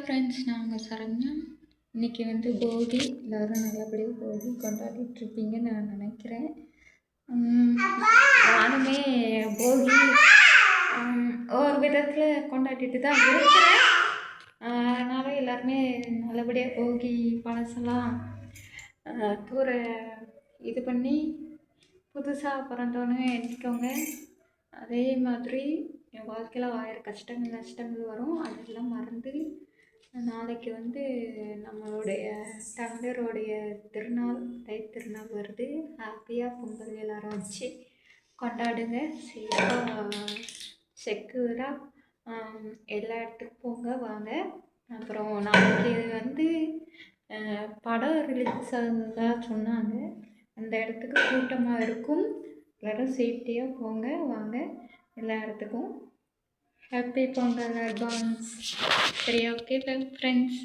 Friends, நாங்கள் சரண்யா. இன்றைக்கி போகி. எல்லோரும் நல்லபடியாக போகி கொண்டாடிட்டுருப்பீங்கன்னு நான் நினைக்கிறேன். நானுமே போகி ஒரு விதத்தில் கொண்டாடிட்டு தான் இருக்கிறேன். அதனால் எல்லாருமே நல்லபடியாக போகி பழசெல்லாம் தூர இது பண்ணி புதுசாக பிறந்தோன்னே எண்ணிக்கோங்க. அதே மாதிரி என் வாழ்க்கையில் 1000 கஷ்டங்கள் நஷ்டங்கள் வரும். அதெல்லாம் மறந்து நாளைக்கு நம்மளுடைய தமிழருடைய திருநாள் தைத்திருநாள் வருது. ஹாப்பியாக பொங்கல் எல்லாரும் வச்சு கொண்டாடுங்க. சேஃபாக செக்யூராக எல்லா இடத்துக்கும் போங்க வாங்க. அப்புறம் நாளைக்கு படம் ரிலீஸ் ஆகுதா சொன்னாங்க. அந்த இடத்துக்கு கூட்டமாக இருக்கும். எல்லோரும் சேஃப்டியாக போங்க வாங்க எல்லா இடத்துக்கும். Happy Pongal advance. சரி, ஓகே ஃப்ரெண்ட்ஸ்.